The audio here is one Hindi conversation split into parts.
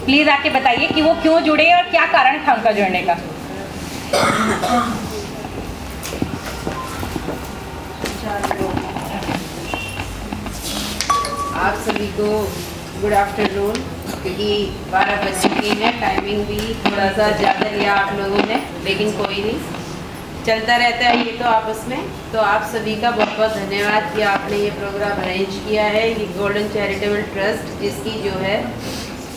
प्लीज़ आके बताइए कि वो क्यों जुड़े और क्या कारण था उनका जुड़ने का। आप सभी को गुड आफ्टरनून, क्योंकि 12 बज चुकी है, टाइमिंग भी थोड़ा सा ज़्यादा लिया आप लोगों ने, लेकिन कोई नहीं, चलता रहता है ये तो आपस में। तो आप सभी का बहुत बहुत धन्यवाद कि आपने ये प्रोग्राम अरेंज किया है। ये गोल्डन चैरिटेबल ट्रस्ट, जिसकी जो है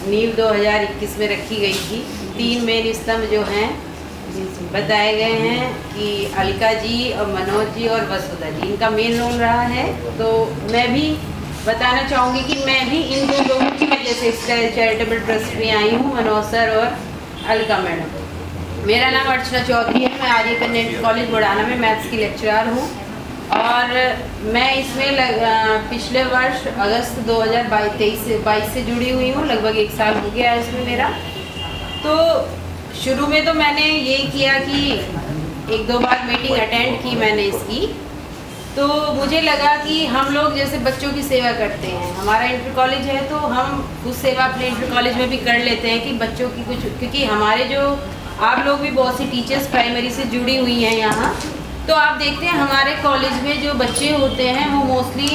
नींव 2021 में रखी गई थी। 3 मेन स्तंभ जो हैं बताए गए हैं कि अलका जी और मनोज जी और वसुधा जी, इनका मेन रोल रहा है। तो मैं भी बताना चाहूँगी कि मैं भी इन 2 लोगों की वजह से इस चैरिटेबल ट्रस्ट में आई हूँ, मनोज सर और अलका मैडम। मेरा नाम अर्चना चौधरी है, मैं आर्य कन्या इंटर कॉलेज बुढ़ाना में मैथ्स की लेक्चरर हूँ और मैं इसमें पिछले वर्ष अगस्त 2022 से जुड़ी हुई हूँ। लगभग 1 साल हो गया है इसमें मेरा। तो शुरू में तो मैंने ये किया कि 1-2 बार मीटिंग अटेंड की मैंने इसकी, तो मुझे लगा कि हम लोग जैसे बच्चों की सेवा करते हैं, हमारा इंटर कॉलेज है तो हम उस सेवा अपने इंटर कॉलेज में भी कर लेते हैं कि बच्चों की कुछ, क्योंकि हमारे जो आप लोग भी बहुत सी टीचर्स प्राइमरी से जुड़ी हुई हैं यहाँ, तो आप देखते हैं हमारे कॉलेज में जो बच्चे होते हैं वो मोस्टली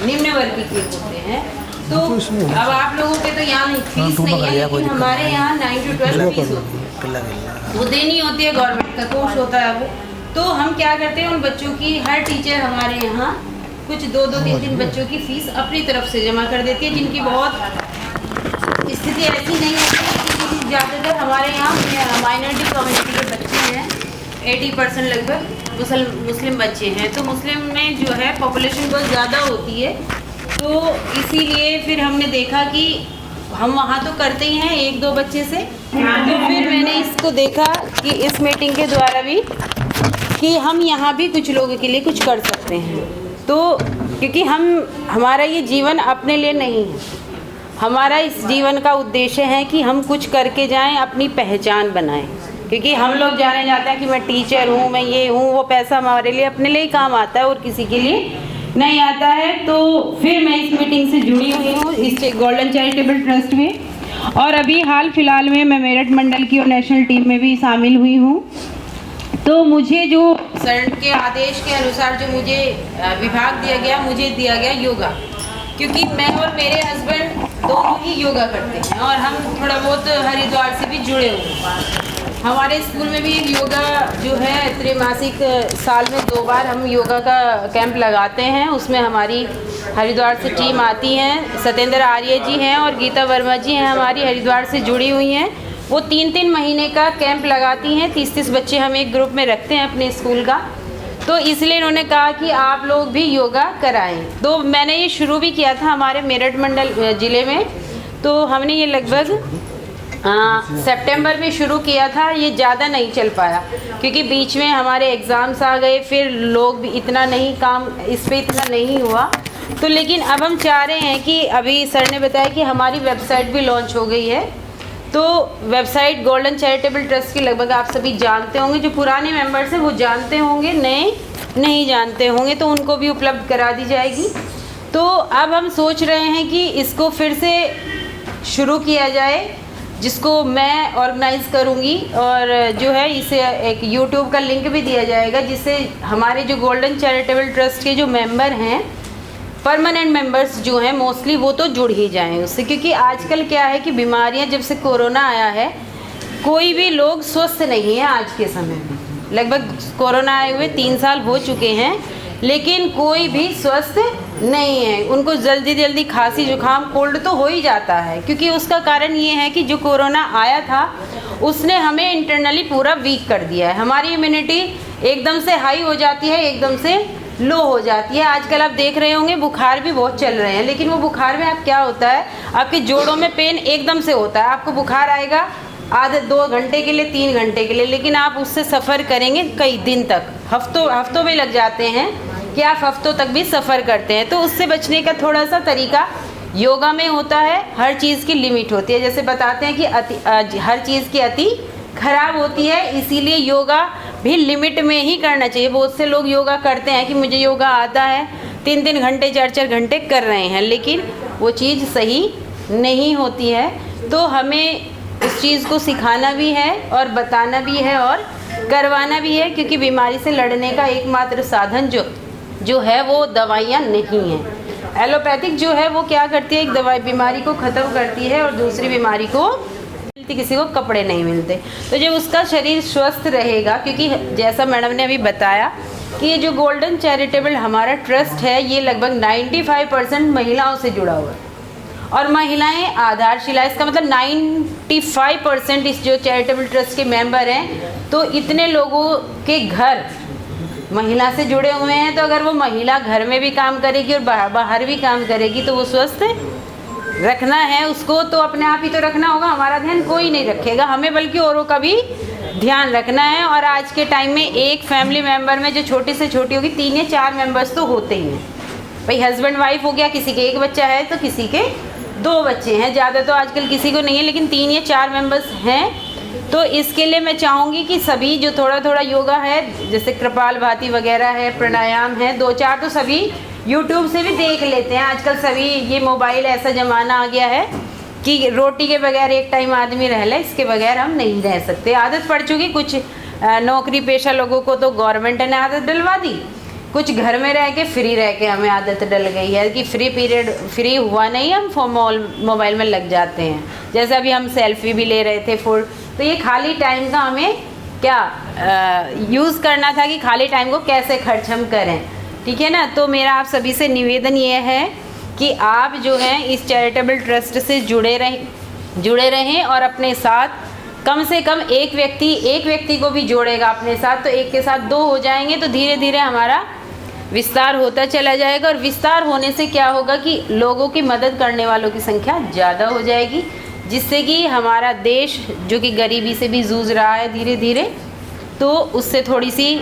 निम्न वर्ग के होते हैं। तो अब आप लोगों के तो यहाँ फीस नहीं है, लेकिन हमारे यहाँ 9 to 12 फीस होती है, वो देनी होती है, गवर्नमेंट का कोर्स होता है वो। तो हम क्या करते हैं, उन बच्चों की हर टीचर हमारे यहाँ कुछ 2-3 बच्चों की फीस अपनी तरफ से जमा कर देती है, जिनकी बहुत स्थिति ऐसी नहीं होती। ज़्यादातर हमारे यहाँ माइनॉरिटी कम्युनिटी के बच्चे हैं, 80% लगभग मुस्लिम बच्चे हैं। तो मुस्लिम में जो है पॉपुलेशन बहुत ज़्यादा होती है, तो इसीलिए फिर हमने देखा कि हम वहाँ तो करते ही हैं 1-2 बच्चे से, तो फिर मैंने इसको देखा कि इस मीटिंग के द्वारा भी कि हम यहाँ भी कुछ लोगों के लिए कुछ कर सकते हैं। तो क्योंकि हमारा ये जीवन अपने लिए नहीं है, हमारा इस जीवन का उद्देश्य है कि हम कुछ करके जाएं, अपनी पहचान बनाएं। क्योंकि हम लोग जाने जाते हैं कि मैं टीचर हूँ, मैं ये हूँ, वो पैसा हमारे लिए अपने लिए ही काम आता है और किसी के लिए नहीं आता है। तो फिर मैं इस मीटिंग से जुड़ी हुई हूँ इस गोल्डन चैरिटेबल ट्रस्ट में, और अभी हाल फिलहाल में मैं मेरठ मंडल की और नेशनल टीम में भी शामिल हुई हूँ। तो मुझे जो सर के आदेश के अनुसार जो मुझे विभाग मुझे दिया गया योगा, क्योंकि मैं और मेरे हस्बैंड दोनों ही योगा करते हैं और हम थोड़ा बहुत हरिद्वार से भी जुड़े हुए हैं। हमारे स्कूल में भी एक योगा जो है त्रैमासिक साल में 2 बार हम योगा का कैंप लगाते हैं। उसमें हमारी हरिद्वार से टीम आती है, सत्येंद्र आर्य जी हैं और गीता वर्मा जी हैं, हमारी हरिद्वार से जुड़ी हुई हैं। वो 3-3 महीने का कैंप लगाती हैं, 30-30 बच्चे हम एक ग्रुप में रखते हैं अपने स्कूल का। तो इसलिए इन्होंने कहा कि आप लोग भी योगा कराएं। तो मैंने ये शुरू भी किया था हमारे मेरठ मंडल ज़िले में। तो हमने ये लगभग सितंबर में शुरू किया था। ये ज़्यादा नहीं चल पाया क्योंकि बीच में हमारे एग्ज़ाम्स आ गए, फिर लोग भी इतना नहीं, काम इस पे इतना नहीं हुआ। तो लेकिन अब हम चाह रहे हैं कि अभी सर ने बताया कि हमारी वेबसाइट भी लॉन्च हो गई है। तो वेबसाइट गोल्डन चैरिटेबल ट्रस्ट की लगभग आप सभी जानते होंगे, जो पुराने मेंबर्स हैं वो जानते होंगे, नए नहीं जानते होंगे, तो उनको भी उपलब्ध करा दी जाएगी। तो अब हम सोच रहे हैं कि इसको फिर से शुरू किया जाए, जिसको मैं ऑर्गेनाइज़ करूँगी, और जो है इसे एक यूट्यूब का लिंक भी दिया जाएगा, जिससे हमारे जो गोल्डन चैरिटेबल ट्रस्ट के जो मेंबर हैं, परमानेंट मेंबर्स जो हैं मोस्टली, वो तो जुड़ ही जाएं उससे। क्योंकि आजकल क्या है कि बीमारियां, जब से कोरोना आया है, कोई भी लोग स्वस्थ नहीं है आज के समय में। लगभग कोरोना आए हुए 3 साल हो चुके हैं, लेकिन कोई भी स्वस्थ नहीं है। उनको जल्दी खांसी जुकाम कोल्ड तो हो ही जाता है, क्योंकि उसका कारण ये है कि जो कोरोना आया था उसने हमें इंटरनली पूरा वीक कर दिया है। हमारी इम्यूनिटी एकदम से हाई हो जाती है, एकदम से लो हो जाती है। आजकल आप देख रहे होंगे बुखार भी बहुत चल रहे हैं, लेकिन वो बुखार में आप क्या होता है, आपके जोड़ों में पेन एकदम से होता है। आपको बुखार आएगा आधे 2 घंटे के लिए, 3 घंटे के लिए, लेकिन आप उससे सफ़र करेंगे कई दिन तक, हफ्तों में लग जाते हैं कि आप हफ्तों तक भी सफ़र करते हैं। तो उससे बचने का थोड़ा सा तरीका योगा में होता है। हर चीज़ की लिमिट होती है, जैसे बताते हैं कि हर चीज़ की अति खराब होती है, इसीलिए योगा भी लिमिट में ही करना चाहिए। बहुत से लोग योगा करते हैं कि मुझे योगा आता है, 3-3 घंटे 4-4 घंटे कर रहे हैं, लेकिन वो चीज़ सही नहीं होती है। तो हमें उस चीज़ को सिखाना भी है और बताना भी है और करवाना भी है, क्योंकि बीमारी से लड़ने का एकमात्र साधन जो है वो दवाइयाँ नहीं हैं। एलोपैथिक जो है वो क्या करती है, एक दवाई बीमारी को ख़त्म करती है और दूसरी बीमारी को मिलती, किसी को कपड़े नहीं मिलते। तो जब उसका शरीर स्वस्थ रहेगा, क्योंकि जैसा मैडम ने अभी बताया कि ये जो गोल्डन चैरिटेबल हमारा ट्रस्ट है ये लगभग 95% महिलाओं से जुड़ा हुआ है और महिलाएं आधारशिला, इसका मतलब 95% इस जो चैरिटेबल ट्रस्ट के मेंबर हैं, तो इतने लोगों के घर महिला से जुड़े हुए हैं। तो अगर वो महिला घर में भी काम करेगी और बाहर भी काम करेगी तो वो स्वस्थ रखना है उसको, तो अपने आप ही तो रखना होगा, हमारा ध्यान कोई नहीं रखेगा, हमें बल्कि औरों का भी ध्यान रखना है। और आज के टाइम में एक फैमिली मेम्बर में जो छोटी से छोटी होगी 3 या 4 मेंबर्स तो होते ही हैं। भाई हस्बैंड वाइफ हो गया, किसी के 1 बच्चा है तो किसी के 2 बच्चे हैं, ज़्यादा तो आजकल किसी को नहीं है, लेकिन 3 या 4 मेंबर्स हैं। तो इसके लिए मैं चाहूँगी कि सभी जो थोड़ा थोड़ा योगा है, जैसे कपालभाति वगैरह है, प्राणायाम है, 2-4 तो सभी यूट्यूब से भी देख लेते हैं। आजकल सभी ये मोबाइल ऐसा ज़माना आ गया है कि रोटी के बगैर एक टाइम आदमी रह ले, इसके बगैर हम नहीं रह सकते। आदत पड़ चुकी, कुछ नौकरी पेशा लोगों को तो गवर्नमेंट ने आदत डलवा दी, कुछ घर में रह के फ्री रह के हमें आदत डल गई है कि फ्री हुआ नहीं, हम मोबाइल में लग जाते हैं। जैसे अभी हम सेल्फी भी ले रहे थे तो ये खाली टाइम का हमें क्या यूज़ करना था कि खाली टाइम को कैसे खर्च हम करें, ठीक है ना। तो मेरा आप सभी से निवेदन ये है कि आप जो हैं इस चैरिटेबल ट्रस्ट से जुड़े रहें और अपने साथ कम से कम एक व्यक्ति को भी जोड़ेगा अपने साथ, तो एक के साथ 2 हो जाएंगे, तो धीरे धीरे हमारा विस्तार होता चला जाएगा। और विस्तार होने से क्या होगा कि लोगों की मदद करने वालों की संख्या ज़्यादा हो जाएगी, जिससे कि हमारा देश जो कि गरीबी से भी जूझ रहा है धीरे धीरे, तो उससे थोड़ी सी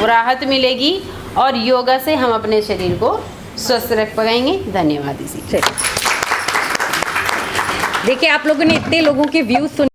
राहत मिलेगी और योगा से हम अपने शरीर को स्वस्थ रख पाएंगे। धन्यवाद। इसी देखिए आप लोगों ने इतने लोगों के व्यूज़ सुन